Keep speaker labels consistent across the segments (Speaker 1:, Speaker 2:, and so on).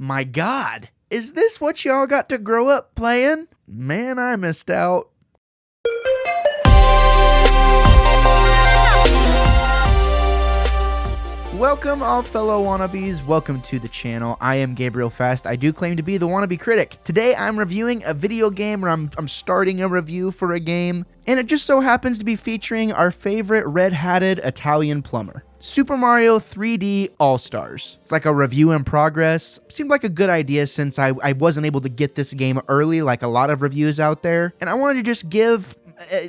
Speaker 1: My God, is this what y'all got to grow up playing? Man, I missed out. Welcome, all fellow wannabes. Welcome to the channel. I am Gabriel Fast. I do claim to be the wannabe critic. Today, I'm reviewing a video game, or I'm starting a review for a game, and it just so happens to be featuring our favorite red-hatted Italian plumber, Super Mario 3D All-Stars. It's like a review in progress. Seemed like a good idea since I wasn't able to get this game early like a lot of reviews out there, and I wanted to just give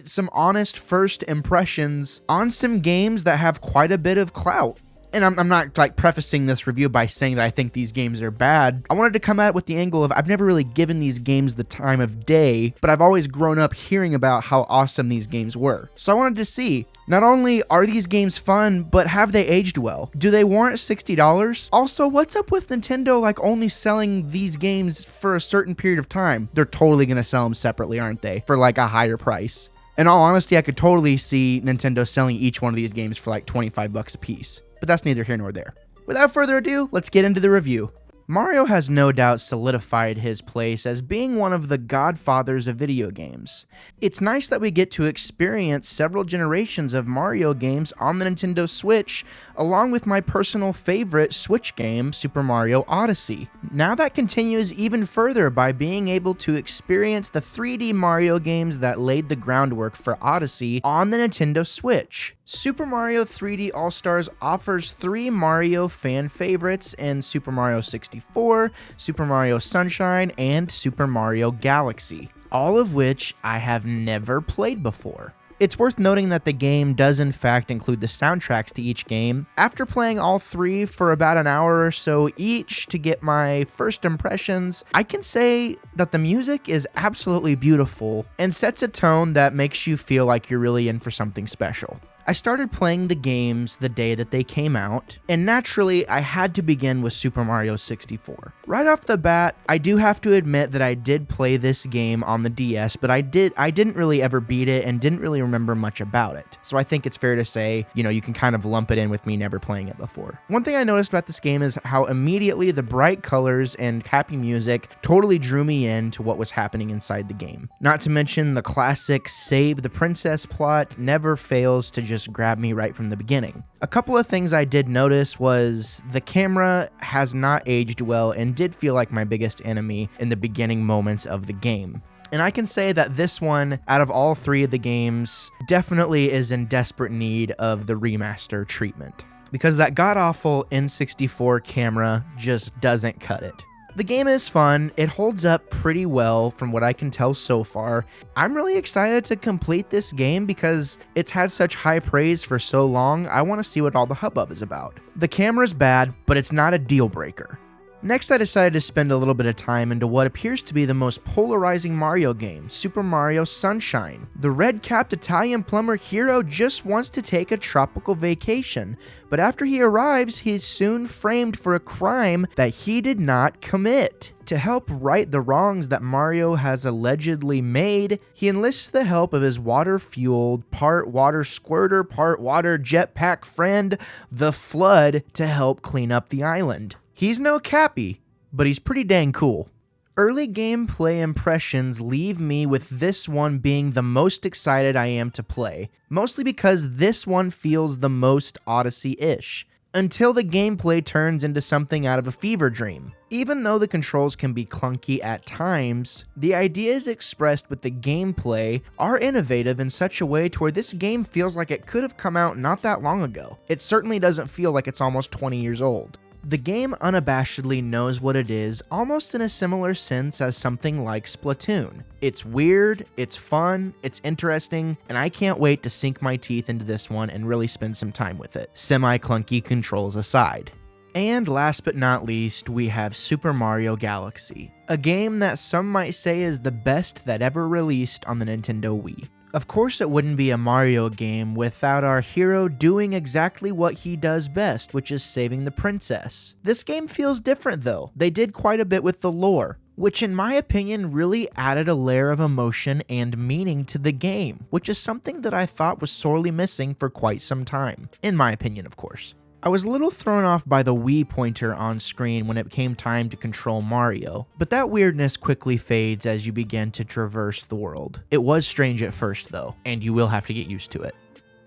Speaker 1: some honest first impressions on some games that have quite a bit of clout. And I'm not like prefacing this review by saying that I think these games are bad. I wanted to come at it with the angle of I've never really given these games the time of day, but I've always grown up hearing about how awesome these games were. So I wanted to see, not only are these games fun, but have they aged well? Do they warrant $60? Also, what's up with Nintendo like only selling these games for a certain period of time? They're totally gonna sell them separately, aren't they? For like a higher price. In all honesty, I could totally see Nintendo selling each one of these games for like 25 bucks a piece. But that's neither here nor there. Without further ado, let's get into the review. Mario has no doubt solidified his place as being one of the godfathers of video games. It's nice that we get to experience several generations of Mario games on the Nintendo Switch, along with my personal favorite Switch game, Super Mario Odyssey. Now that continues even further by being able to experience the 3D Mario games that laid the groundwork for Odyssey on the Nintendo Switch. Super Mario 3D All-Stars offers 3 Mario fan favorites in Super Mario 64, Super Mario Sunshine, and Super Mario Galaxy, all of which I have never played before. It's worth noting that the game does in fact include the soundtracks to each game. After playing all 3 for about an hour or so each to get my first impressions, I can say that the music is absolutely beautiful and sets a tone that makes you feel like you're really in for something special. I started playing the games the day that they came out, and naturally, I had to begin with Super Mario 64. Right off the bat, I do have to admit that I did play this game on the DS, but I didn't really ever beat it and didn't really remember much about it. So I think it's fair to say, you can kind of lump it in with me never playing it before. One thing I noticed about this game is how immediately the bright colors and happy music totally drew me into what was happening inside the game. Not to mention the classic save the princess plot never fails to just grab me right from the beginning. A couple of things I did notice was the camera has not aged well and did feel like my biggest enemy in the beginning moments of the game. And I can say that this one, out of all 3 of the games, definitely is in desperate need of the remaster treatment, because that god-awful N64 camera just doesn't cut it. The game is fun, it holds up pretty well from what I can tell so far. I'm really excited to complete this game because it's had such high praise for so long. I want to see what all the hubbub is about. The camera's bad, but it's not a deal breaker. Next, I decided to spend a little bit of time into what appears to be the most polarizing Mario game, Super Mario Sunshine. The red-capped Italian plumber hero just wants to take a tropical vacation, but after he arrives, he's soon framed for a crime that he did not commit. To help right the wrongs that Mario has allegedly made, he enlists the help of his water-fueled, part water squirter, part water jetpack friend, the Flood, to help clean up the island. He's no Cappy, but he's pretty dang cool. Early gameplay impressions leave me with this one being the most excited I am to play, mostly because this one feels the most Odyssey-ish, until the gameplay turns into something out of a fever dream. Even though the controls can be clunky at times, the ideas expressed with the gameplay are innovative in such a way to where this game feels like it could have come out not that long ago. It certainly doesn't feel like it's almost 20 years old. The game unabashedly knows what it is, almost in a similar sense as something like Splatoon. It's weird, it's fun, it's interesting, and I can't wait to sink my teeth into this one and really spend some time with it, semi-clunky controls aside. And last but not least, we have Super Mario Galaxy, a game that some might say is the best that ever released on the Nintendo Wii. Of course it wouldn't be a Mario game without our hero doing exactly what he does best, which is saving the princess. This game feels different though. They did quite a bit with the lore, which in my opinion really added a layer of emotion and meaning to the game, which is something that I thought was sorely missing for quite some time. In my opinion, of course. I was a little thrown off by the Wii pointer on screen when it came time to control Mario, but that weirdness quickly fades as you begin to traverse the world. It was strange at first though, and you will have to get used to it.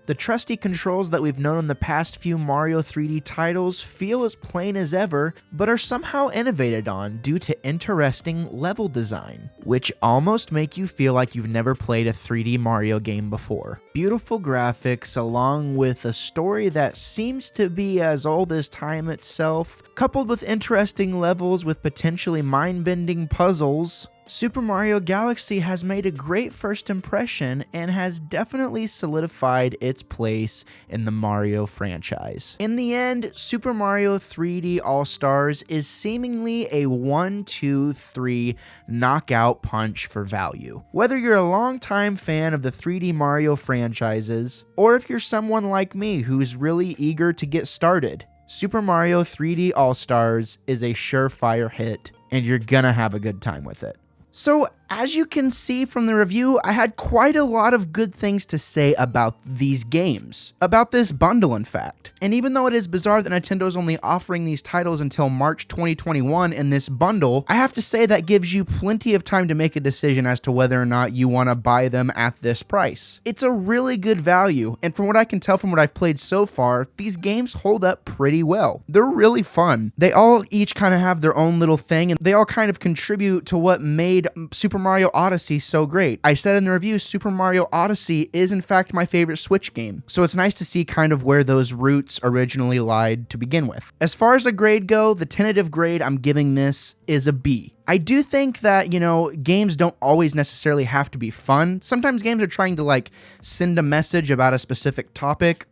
Speaker 1: The trusty controls that we've known in the past few Mario 3D titles feel as plain as ever, but are somehow innovated on due to interesting level design, which almost make you feel like you've never played a 3D Mario game before. Beautiful graphics along with a story that seems to be as old as time itself, coupled with interesting levels with potentially mind-bending puzzles. Super Mario Galaxy has made a great first impression and has definitely solidified its place in the Mario franchise. In the end, Super Mario 3D All-Stars is seemingly a 1-2-3 knockout punch for value. Whether you're a longtime fan of the 3D Mario franchises, or if you're someone like me who's really eager to get started, Super Mario 3D All-Stars is a surefire hit, and you're gonna have a good time with it. So, as you can see from the review, I had quite a lot of good things to say about these games. About this bundle, in fact. And even though it is bizarre that Nintendo's only offering these titles until March 2021 in this bundle, I have to say that gives you plenty of time to make a decision as to whether or not you want to buy them at this price. It's a really good value, and from what I can tell from what I've played so far, these games hold up pretty well. They're really fun. They all each kind of have their own little thing, and they all kind of contribute to what made Super Mario Odyssey so great. I said in the review, Super Mario Odyssey is in fact my favorite Switch game, so it's nice to see kind of where those roots originally lied to begin with. As far as the grade go, the tentative grade I'm giving this is a B. I do think that, games don't always necessarily have to be fun. Sometimes games are trying to, send a message about a specific topic.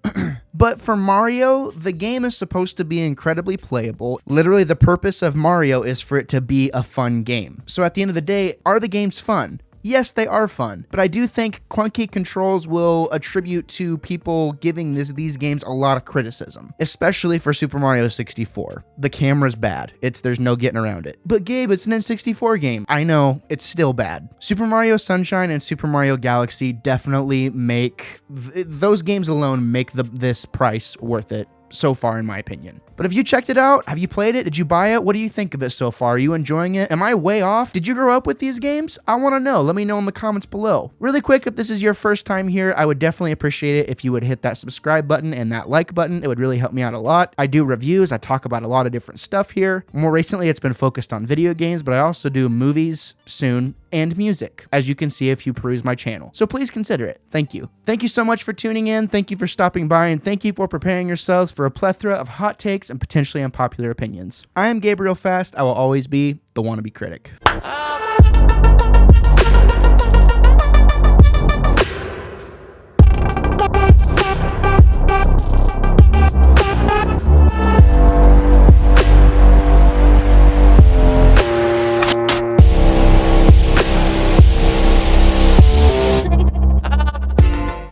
Speaker 1: But for Mario, the game is supposed to be incredibly playable. Literally, the purpose of Mario is for it to be a fun game. So at the end of the day, are the games fun? Yes, they are fun, but I do think clunky controls will attribute to people giving these games a lot of criticism, especially for Super Mario 64. The camera's bad. There's no getting around it. But Gabe, it's an N64 game. I know, it's still bad. Super Mario Sunshine and Super Mario Galaxy definitely those games alone make this price worth it. So far, in my opinion. But have you checked it out? Have you played it? Did you buy it? What do you think of it so far? Are you enjoying it? Am I way off? Did you grow up with these games? I want to know. Let me know in the comments below. Really quick, if this is your first time here, I would definitely appreciate it if you would hit that subscribe button and that like button. It would really help me out a lot. I do reviews. I talk about a lot of different stuff here. More recently, it's been focused on video games, but I also do movies soon and music, as you can see if you peruse my channel. So please consider it. Thank you. Thank you so much for tuning in. Thank you for stopping by, and thank you for preparing yourselves for a plethora of hot takes and potentially unpopular opinions. I am Gabriel Fast. I will always be the wannabe critic.